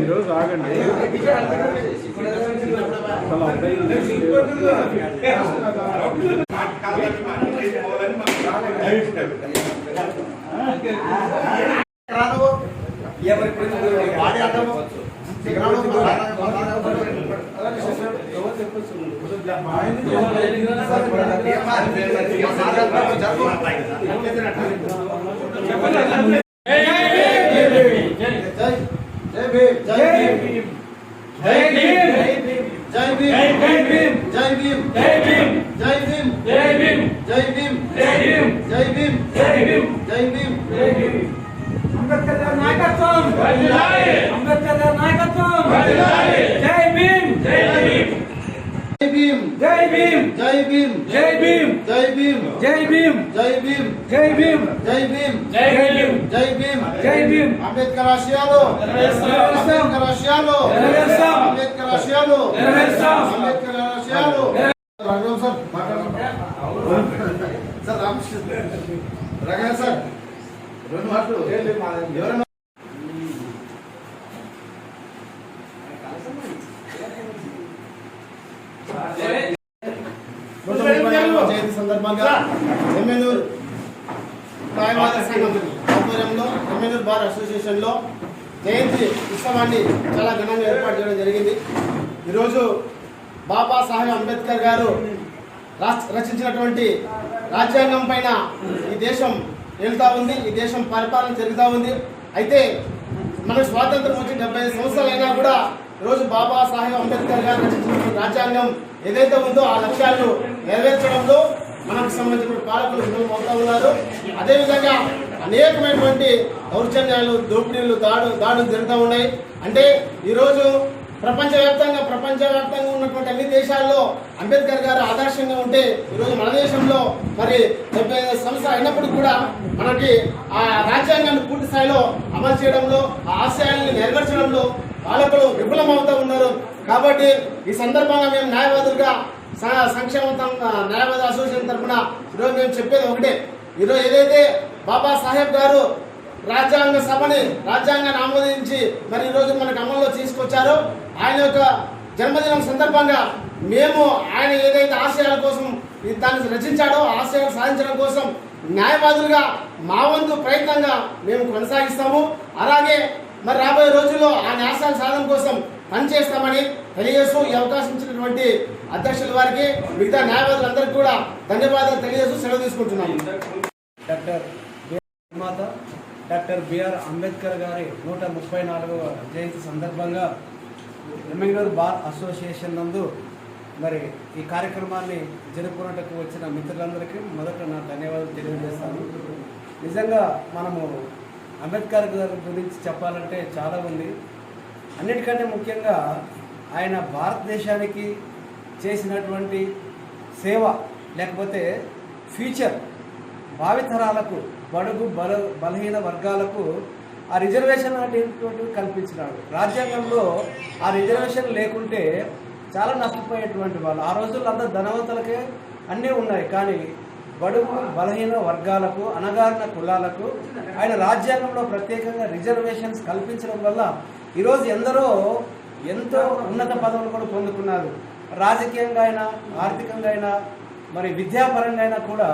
ఈరోజు ఆగండి. అంబేద్కర్ నాయకత్వం అంబేద్కర్ నాయకత్వం జై భీమ్ జై భీమ్ జై భీమ్ జై భీమ్ జై భీమ్ జై భీమ్ జై భీమ్ జై భీమ్ జై భీమ్ జై భీమ్ జై భీమ్ జై భీమ్ జై భీమ్ అంబేద్కర్ ఆశయాలు అంబేద్కర్ ఆశయాలు అంబేద్కర్ ఆశయాలు అంబేద్కర్ ఆశయాలు సార్ సార్ రామకృష్ణ రగన సార్ రెండు మాటలు ఎవరైనా జయంతి సందర్భంగా ఎమ్మెనూరు న్యాయవాద సంఘం ఆధ్వర్యంలో ఎమ్మెనూరు బార్ అసోసియేషన్ లో జయంతి ఉత్సవాన్ని చాలా ఘనంగా ఏర్పాటు చేయడం జరిగింది. ఈరోజు బాబా సాహెబ్ అంబేద్కర్ గారు రచించినటువంటి రాజ్యాంగం పైన ఈ దేశం వెళ్తా ఉంది, ఈ దేశం పరిపాలన జరుగుతూ ఉంది. అయితే మనకు స్వాతంత్రం వచ్చి 75 సంవత్సరాలు అయినా కూడా ఈరోజు బాబా సాహెబ్ అంబేద్కర్ గారు రచించినటువంటి రాజ్యాంగం ఏదైతే ఉందో ఆ లక్ష్యాలను నెరవేర్చడంలో మనకు సంబంధించిన పాలకులు విఫలమవుతా ఉన్నారు. అదేవిధంగా అనేకమైనటువంటి దౌర్జన్యాలు, దోపిడీలు, దాడులు జరుగుతూ ఉన్నాయి. అంటే ఈరోజు ప్రపంచవ్యాప్తంగా ఉన్నటువంటి అన్ని దేశాల్లో అంబేద్కర్ గారు ఆదర్శంగా ఉంటే ఈరోజు మన దేశంలో మరి 75 సంవత్సరాలు అయినప్పుడు కూడా మనకి ఆ రాజ్యాంగాన్ని పూర్తి స్థాయిలో అమలు చేయడంలో, ఆ ఆశయాలను నెరవేర్చడంలో పాలకులు విఫలమవుతూ ఉన్నారు. కాబట్టి ఈ సందర్భంగా మేము న్యాయవాదులుగా సంక్షేమ న్యాయవాద అసోసియేషన్ తరఫున ఈరోజు మేము చెప్పేది ఒకటే. ఈరోజు ఏదైతే బాబా సాహెబ్ గారు రాజ్యాంగ సభని రాజ్యాంగాన్ని ఆమోదించి మరి ఈరోజు మనకు అమల్లో తీసుకొచ్చారో ఆయన యొక్క జన్మదినం సందర్భంగా మేము ఆయన ఏదైతే ఆశయాల కోసం దాన్ని రచించాడో ఆశయాలు సాధించడం కోసం న్యాయవాదులుగా మా వంతు ప్రయత్నంగా మేము కొనసాగిస్తాము. అలాగే మరి రాబోయే రోజుల్లో ఆ న్యాయాల సాధన కోసం పనిచేస్తామని తెలియజేస్తూ ఈ అవకాశం ఇచ్చినటువంటి అధ్యక్షుల వారికి, మిగతా న్యాయవాదులందరికీ కూడా ధన్యవాదాలు తెలియజేస్తూ సెలవు తీసుకుంటున్నాము. డాక్టర్ బిఆర్ అంబేద్కర్ గారి 134వ జయంతి సందర్భంగా ఎమ్మెనూరు బార్ అసోసియేషన్ నందు మరి ఈ కార్యక్రమాన్ని జరుపుకున్నట్టుకు వచ్చిన మిత్రులందరికీ మొదట నా ధన్యవాదాలు తెలియజేస్తాను. నిజంగా మనము అంబేద్కర్ గారి గురించి చెప్పాలంటే చాలా ఉంది. అన్నిటికంటే ముఖ్యంగా ఆయన భారతదేశానికి చేసినటువంటి సేవ, లేకపోతే ఫ్యూచర్ భావితరాలకు, బడుగు బలహీన వర్గాలకు ఆ రిజర్వేషన్ అనేటువంటివి కల్పించినాడు. రాజ్యాంగంలో ఆ రిజర్వేషన్ లేకుంటే చాలా నష్టపోయేటువంటి వాళ్ళు. ఆ రోజుల్లో అందరూ ధనవంతులకే అన్నీ ఉన్నాయి, కానీ బడుగు బలహీన వర్గాలకు, అణగారిన కులాలకు ఆయన రాజ్యాంగంలో ప్రత్యేకంగా రిజర్వేషన్స్ కల్పించడం వల్ల ఈరోజు ఎంతో ఉన్నత పదవులు కూడా పొందుకున్నారు. రాజకీయంగా అయినా, ఆర్థికంగా అయినా, మరి విద్యాపరంగా అయినా కూడా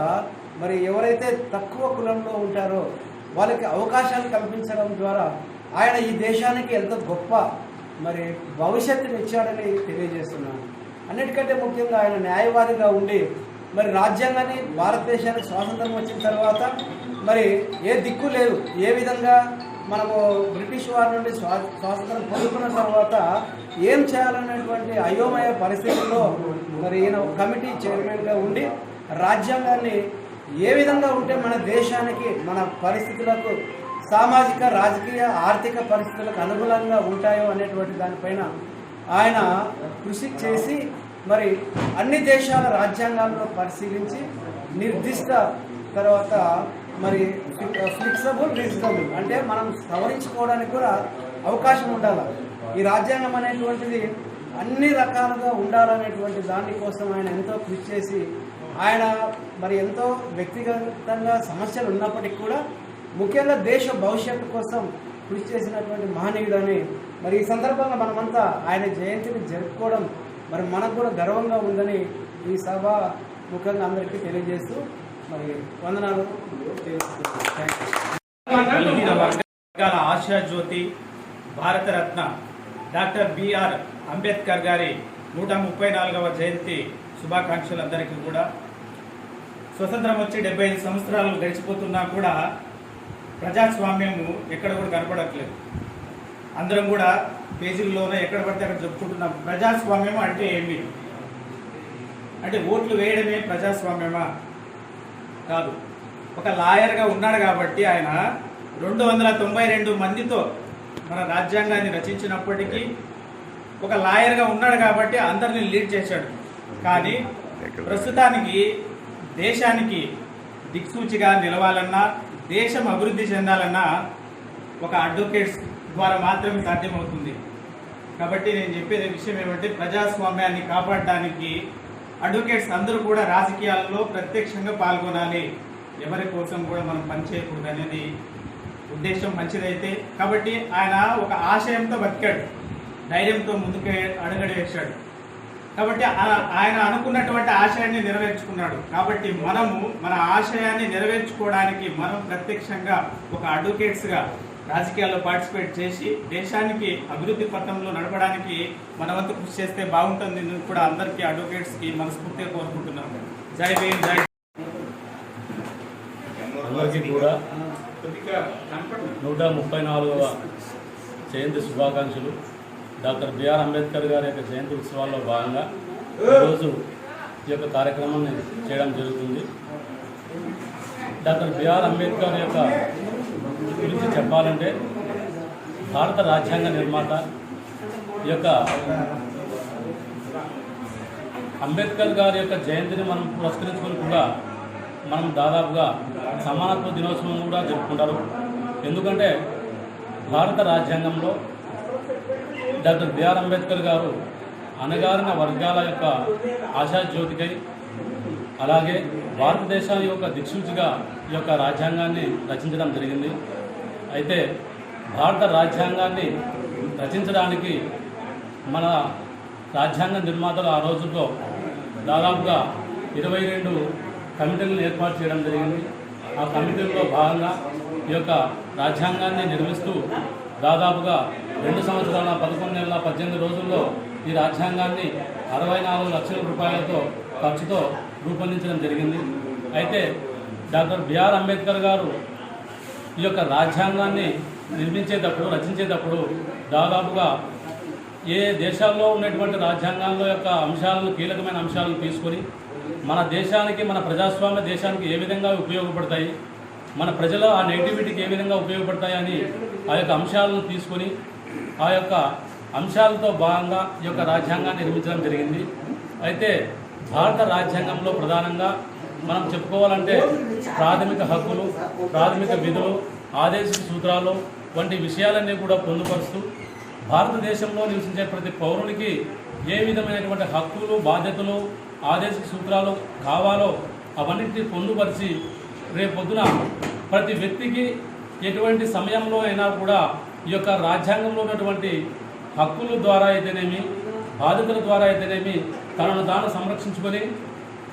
మరి ఎవరైతే తక్కువ కులంలో ఉంటారో వాళ్ళకి అవకాశాలు కల్పించడం ద్వారా ఆయన ఈ దేశానికి ఎంతో గొప్ప మరి భవిష్యత్తుని ఇచ్చాడని తెలియజేస్తున్నాను. అన్నిటికంటే ముఖ్యంగా ఆయన న్యాయవాదిగా ఉండి మరి రాజ్యాంగాన్ని, భారతదేశానికి స్వాతంత్రం వచ్చిన తర్వాత మరి ఏ దిక్కు లేదు, ఏ విధంగా మనము బ్రిటిష్ వారి నుండి స్వాతంత్రం పొందుకున్న తర్వాత ఏం చేయాలనేటువంటి అయోమయ పరిస్థితుల్లో మరి ఈయన కమిటీ చైర్మన్గా ఉండి రాజ్యాంగాన్ని ఏ విధంగా ఉంటే మన దేశానికి, మన పరిస్థితులకు, సామాజిక, రాజకీయ, ఆర్థిక పరిస్థితులకు అనుగుణంగా ఉంటాయో అనేటువంటి దానిపైన ఆయన కృషి చేసి మరి అన్ని దేశాల రాజ్యాంగాలను పరిశీలించి నిర్దిష్ట తర్వాత మరి ఫ్లెక్సిబుల్, రీజనబుల్ అంటే మనం సవరించుకోవడానికి కూడా అవకాశం ఉండాలి. ఈ రాజ్యాంగం అనేటువంటిది అన్ని రకాలుగా ఉండాలనేటువంటి దానికోసం ఆయన ఎంతో కృషి చేసి ఆయన మరి ఎంతో వ్యక్తిగతంగా సమస్యలు ఉన్నప్పటికీ కూడా ముఖ్యంగా దేశ భవిష్యత్తు కోసం కృషి చేసినటువంటి మహనీయుడని మరి ఈ సందర్భంగా మనమంతా ఆయన జయంతిని జరుపుకోవడం మరి మనకు కూడా గర్వంగా ఉందని ఈ సభ ముఖ్యంగా అందరికీ తెలియజేస్తూ మరి వందనాలు వివిధ వర్గాల ఆశాజ్యోతి భారతరత్న డాక్టర్ బిఆర్ అంబేద్కర్ గారి 134వ జయంతి శుభాకాంక్షలు అందరికీ కూడా. స్వతంత్రం వచ్చి 75 సంవత్సరాలు గడిచిపోతున్నా కూడా ప్రజాస్వామ్యము ఎక్కడ కూడా కనపడట్లేదు. అందరం కూడా పేజీల్లోనే ఎక్కడ పడితే అక్కడ చెప్పుకుంటున్నాం. ప్రజాస్వామ్యం అంటే ఏమి? అంటే ఓట్లు వేయడమే ప్రజాస్వామ్యమా? కాదు. ఒక లాయర్గా ఉన్నాడు కాబట్టి ఆయన 292 మందితో మన రాజ్యాంగాన్ని రచించినప్పటికీ ఒక లాయర్గా ఉన్నాడు కాబట్టి అందరినీ లీడ్ చేశాడు. కానీ ప్రస్తుతానికి దేశానికి దిక్సూచిగా నిలవాలన్నా, దేశం అభివృద్ధి చెందాలన్నా ఒక అడ్వకేట్స్ ద్వారా మాత్రమే సాధ్యమవుతుంది. కాబట్టి నేను చెప్పేది విషయం ఏమంటే ప్రజాస్వామ్యాన్ని కాపాడడానికి అడ్వకేట్స్ అందరూ కూడా రాజకీయాల్లో ప్రత్యక్షంగా పాల్గొనాలి. ఎవరి కోసం కూడా మనం పనిచేయకూడదు అనేది ఉద్దేశం మంచిదైతే. కాబట్టి ఆయన ఒక ఆశయంతో బతికాడు, ధైర్యంతో ముందుకు అడుగడి వేశాడు. కాబట్టి ఆయన అనుకున్నటువంటి ఆశయాన్ని నెరవేర్చుకున్నాడు. కాబట్టి మనము మన ఆశయాన్ని నెరవేర్చుకోవడానికి మనం ప్రత్యక్షంగా ఒక అడ్వకేట్స్గా రాజకీయాల్లో పార్టిసిపేట్ చేసి దేశానికి అభివృద్ధి పథంలో నడపడానికి మన వంతు కృషి చేస్తే బాగుంటుంది కూడా అందరికీ అడ్వకేట్స్కి మనస్ఫూర్తిగా కోరుకుంటున్నాను. జై భీమ్, జై. అందరికీ కూడా 134వ జయంతి శుభాకాంక్షలు. డాక్టర్ బిఆర్ అంబేద్కర్ గారి యొక్క జయంతి ఉత్సవాల్లో భాగంగా ఈరోజు ఈ యొక్క కార్యక్రమాన్ని చేయడం జరుగుతుంది. డాక్టర్ బిఆర్ అంబేద్కర్ యొక్క గురించి చెప్పాలంటే భారత రాజ్యాంగ నిర్మాత. ఈ యొక్క అంబేద్కర్ గారి యొక్క జయంతిని మనం పురస్కరించుకొని కూడా మనం దాదాపుగా సమానత్వ దినోత్సవం కూడా జరుపుకుంటారు. ఎందుకంటే భారత రాజ్యాంగంలో డాక్టర్ బిఆర్ అంబేద్కర్ గారు అణగారిన వర్గాల యొక్క ఆశాజ్యోతికై, అలాగే భారతదేశాన్ని యొక్క దిక్సూచిగా ఈ యొక్క రాజ్యాంగాన్ని రచించడం జరిగింది. అయితే భారత రాజ్యాంగాన్ని రచించడానికి మన రాజ్యాంగ నిర్మాతలు ఆ రోజుల్లో దాదాపుగా 22 కమిటీలను ఏర్పాటు చేయడం జరిగింది. ఆ కమిటీల్లో భాగంగా ఈ యొక్క రాజ్యాంగాన్ని నిర్మిస్తూ దాదాపుగా 2 సంవత్సరాల 11 నెలల 18 రోజుల్లో ఈ రాజ్యాంగాన్ని 64 లక్షల రూపాయలతో ఖర్చుతో రూపొందించడం జరిగింది. అయితే డాక్టర్ బిఆర్ అంబేద్కర్ గారు ఈ యొక్క రాజ్యాంగాన్ని రచించేటప్పుడు దాదాపుగా ఏ దేశాల్లో ఉన్నటువంటి రాజ్యాంగాల యొక్క అంశాలను, కీలకమైన అంశాలను తీసుకొని మన దేశానికి, మన ప్రజాస్వామ్య దేశానికి ఏ విధంగా ఉపయోగపడతాయి, మన ప్రజల ఆ నేటివిటీకి ఏ విధంగా ఉపయోగపడతాయని ఆ యొక్క అంశాలను తీసుకొని ఆ యొక్క అంశాలతో భాగంగా ఈ యొక్క రాజ్యాంగాన్ని నిర్మించడం జరిగింది. అయితే భారత రాజ్యాంగంలో ప్రధానంగా మనం చెప్పుకోవాలంటే ప్రాథమిక హక్కులు, ప్రాథమిక విధులు, ఆదేశిక సూత్రాలు వంటి విషయాలన్నీ కూడా పొందుపరుస్తూ భారతదేశంలో నివసించే ప్రతి పౌరునికి ఏ విధమైనటువంటి హక్కులు, బాధ్యతలు, ఆదేశిక సూత్రాలు కావాలో అవన్నింటినీ పొందుపరిచి రేపొద్దున ప్రతి వ్యక్తికి ఎటువంటి సమయంలో అయినా కూడా ఈ యొక్క రాజ్యాంగంలో ఉన్నటువంటి హక్కుల ద్వారా అయితేనేమి, బాధ్యతల ద్వారా అయితేనేమి తనను తాను సంరక్షించుకొని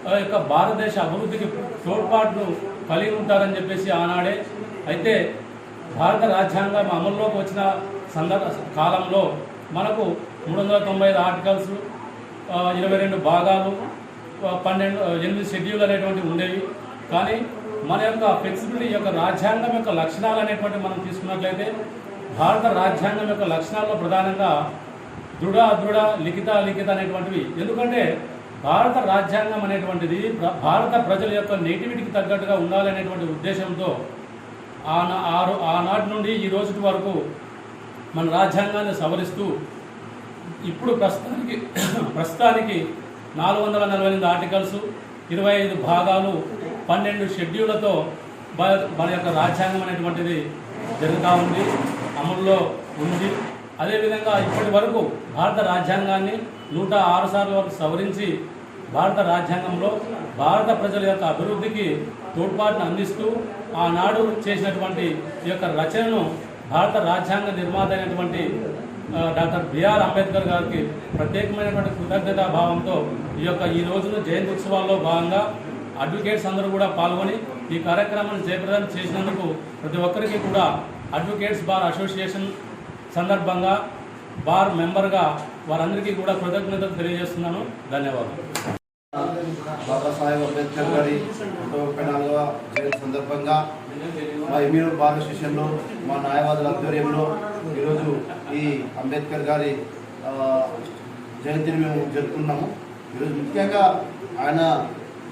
ఆ యొక్క భారతదేశ అభివృద్ధికి తోడ్పాటును కలిగి ఉంటారని చెప్పేసి ఆనాడే. అయితే భారత రాజ్యాంగం అమల్లోకి వచ్చిన కాలంలో మనకు 395 ఆర్టికల్స్, 22 భాగాలు, 8 షెడ్యూల్ అనేటువంటివి ఉండేవి. కానీ మన యొక్క ఫ్లెక్సిబిలిటీ, యొక్క రాజ్యాంగం యొక్క లక్షణాలు అనేటువంటి మనం తీసుకున్నట్లయితే భారత రాజ్యాంగం యొక్క లక్షణాల్లో ప్రధానంగా దృఢ, అదృఢ, లిఖిత, అలిఖిత అనేటువంటివి. ఎందుకంటే భారత రాజ్యాంగం అనేటువంటిది భారత ప్రజల యొక్క నేటివిటీకి తగ్గట్టుగా ఉండాలనేటువంటి ఉద్దేశంతో ఆనాటి నుండి ఈ రోజు వరకు మన రాజ్యాంగాన్ని సవరిస్తూ ఇప్పుడు ప్రస్తుతానికి 448 ఆర్టికల్స్, 25 భాగాలు, 12 షెడ్యూళ్లతో మన యొక్క రాజ్యాంగం అనేటువంటిది జరుగుతూ ఉంది, అమల్లో ఉంది. అదేవిధంగా ఇప్పటి వరకు భారత రాజ్యాంగాన్ని 106 సార్లు వరకు సవరించి భారత రాజ్యాంగంలో భారత ప్రజల యొక్క అభివృద్ధికి తోడ్పాటును అందిస్తూ ఆనాడు చేసినటువంటి ఈ యొక్క రచనను భారత రాజ్యాంగ నిర్మాత అయినటువంటి డాక్టర్ బిఆర్ అంబేద్కర్ గారికి ప్రత్యేకమైనటువంటి కృతజ్ఞతా భావంతో ఈ రోజున జయంతి ఉత్సవాల్లో భాగంగా అడ్వకేట్స్ అందరూ కూడా పాల్గొని ఈ కార్యక్రమాన్ని జయప్రదం చేసినందుకు ప్రతి ఒక్కరికి కూడా అడ్వకేట్స్ బార్ అసోసియేషన్ సందర్భంగా బార్ మెంబర్గా వారందరికీ కూడా కృతజ్ఞతలు తెలియజేస్తున్నాను. ధన్యవాదాలు. బాబాసాహెబ్ అంబేద్కర్ గారి 134వ జయంతి సందర్భంగా మా ఎమ్మెల్యే బార్ అసోసియేషన్లో మా న్యాయవాదుల ఆధ్వర్యంలో ఈరోజు ఈ అంబేద్కర్ గారి జయంతిని మేము జరుపుకున్నాము. ఈరోజు ముఖ్యంగా ఆయన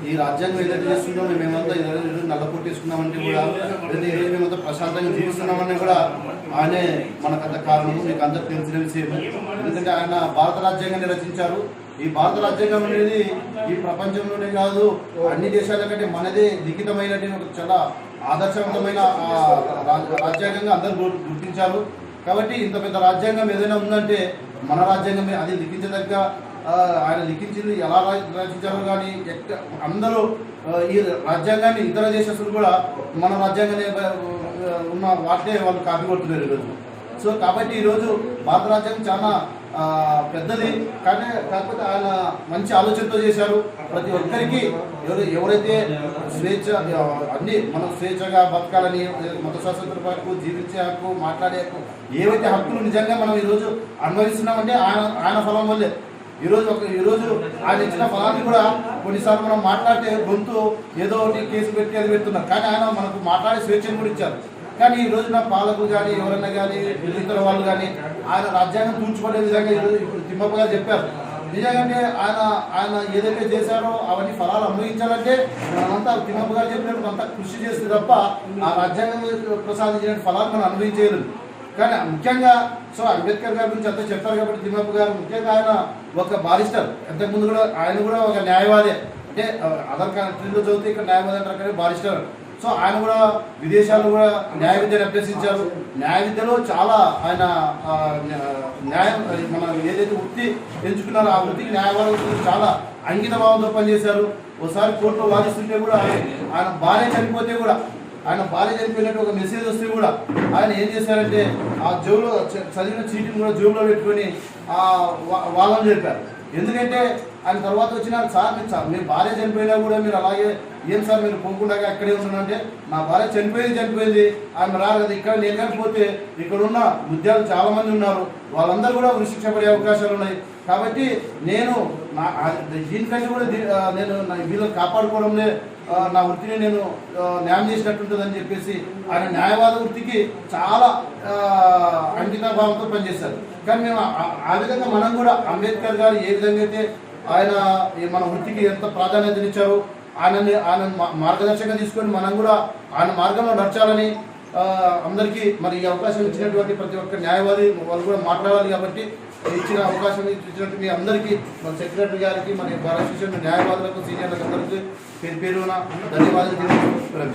ఈ రాజ్యాంగం ఏదైతే చేస్తున్నామో మేమంతా ఈరోజు నల్లకొట్టేసుకున్నామంటే కూడా లేదా ఈరోజు మేమంతా ప్రశాంతంగా జీవిస్తున్నామని కూడా ఆయనే మనకంత కారణము. మీకు అందరికి తెలిసిన విషయం. ఎందుకంటే ఆయన భారత రాజ్యాంగాన్ని రచించారు. ఈ భారత రాజ్యాంగం అనేది ఈ ప్రపంచంలోనే కాదు అన్ని దేశాల కంటే మనదే లిఖితమైనటువంటి చాలా ఆదర్శవంతమైన రాజ్యాంగంగా అందరూ గుర్తించారు. కాబట్టి ఇంత పెద్ద రాజ్యాంగం ఏదైనా ఉందంటే మన రాజ్యాంగమే. అది లిఖించదగ్గ ఆయన లిఖించింది ఎలా రచించారో కానీ అందరూ ఈ రాజ్యాంగాన్ని ఇతర దేశస్తులు కూడా మన రాజ్యాంగాన్ని ఉన్న వాటినే వాళ్ళు కాపీ కొడుతున్నారు ఈరోజు. సో కాబట్టి ఈరోజు భారత రాజ్యాంగం చాలా పెద్దది. కానీ కాకపోతే ఆయన మంచి ఆలోచనతో చేశారు. ప్రతి ఒక్కరికి ఎవరైతే స్వేచ్ఛ అన్ని మనం స్వేచ్ఛగా బతకాలని, మత స్వాతంత్ర హక్కు, జీవించే హక్కు, మాట్లాడే హక్కు, ఏవైతే హక్కులు నిజంగా మనం ఈరోజు అనుభవిస్తున్నామంటే ఆయన ఫలం వల్లే. ఈరోజు ఆయన ఇచ్చిన ఫలాన్ని కూడా కొన్నిసార్లు మనం మాట్లాడితే గొంతు ఏదో ఒకటి కేసు పెట్టి అది పెడుతున్నారు. కానీ ఆయన మనకు మాట్లాడే స్వేచ్ఛను కూడా ఇచ్చారు. కానీ ఈ రోజున పాలకులు కానీ ఎవరైనా కానీ ఇతర వాళ్ళు కానీ ఆయన రాజ్యాంగం తూర్చుకునే విధంగా ఈరోజు ఇప్పుడు తిమ్మప్ప గారు చెప్పారు. నిజంగానే ఆయన ఏదైతే చేశారో అవన్నీ ఫలాలు అనుభవించాలంటే మనమంతా తిమ్మప్ప గారు చెప్పినట్టు అంతా కృషి చేస్తే తప్ప ఆ రాజ్యాంగం ప్రసాదించిన ఫలాలు మనం అనుభవించలేదు. కానీ ముఖ్యంగా అంబేద్కర్ గారి గురించి అంతా చెప్పారు కాబట్టి తిమ్మప్ప గారు ముఖ్యంగా ఆయన ఒక బారిస్టర్. అంతకుముందు కూడా ఆయన కూడా ఒక న్యాయవాదే. అంటే అదర్ కంట్రీలో చదివితే ఇక్కడ న్యాయవాది అంటారు కానీ బారిస్టర్. ఆయన కూడా విదేశాల్లో కూడా న్యాయ విద్యను అభ్యసించారు. న్యాయ విద్యలో చాలా ఆయన న్యాయం మన ఏదైతే వృత్తి ఎంచుకున్నారో ఆ వృత్తికి న్యాయవాదులు చాలా అంకిత భావంతో పనిచేశారు. ఒకసారి కోర్టులో వాదిస్తుంటే కూడా ఆయన భార్య చనిపోయినట్టు ఒక మెసేజ్ వస్తే కూడా ఆయన ఏం చేశారంటే ఆ జోబులో చదివిన చీటిని కూడా జోబులో పెట్టుకొని వాళ్ళని చెప్పారు. ఎందుకంటే ఆయన తర్వాత వచ్చిన సార్ మీ భార్య చనిపోయినా కూడా మీరు అలాగే ఏం సార్ మీరు పోకుండా అక్కడే ఉన్నానంటే నా భార్య చనిపోయింది ఆమె రాదు కదా, ఇక్కడ నేను కాకపోతే ఇక్కడ ఉన్న విద్యార్థులు చాలా మంది ఉన్నారు, వాళ్ళందరూ కూడా ఉరిశిక్ష పడే అవకాశాలు ఉన్నాయి. కాబట్టి నేను దీనికంటే కూడా నేను వీళ్ళని కాపాడుకోవడంలో నా వృత్తిని నేను న్యాయం చేసినట్టుంటుందని చెప్పేసి ఆయన న్యాయవాద వృత్తికి చాలా అంకితభావంతో పనిచేశారు. కానీ మేము ఆ విధంగా మనం కూడా అంబేద్కర్ గారు ఏ విధంగా అయితే ఆయన మన వృత్తికి ఎంత ప్రాధాన్యతనిచ్చారో ఆయన మార్గదర్శకంగా తీసుకొని మనం కూడా ఆయన మార్గంలో నడచాలని అందరికీ మరి ఈ అవకాశం ఇచ్చినటువంటి ప్రతి ఒక్క న్యాయవాది వాళ్ళు కూడా మాట్లాడాలి. కాబట్టి ఇచ్చిన అవకాశం ఇచ్చినట్టు మీ అందరికీ మన సెక్రటరీ గారికి మన భారత న్యాయవాదులకు సీనియర్లకు అందరికీ పేరున ధన్యవాదాలు తెలియజేస్తున్నాను.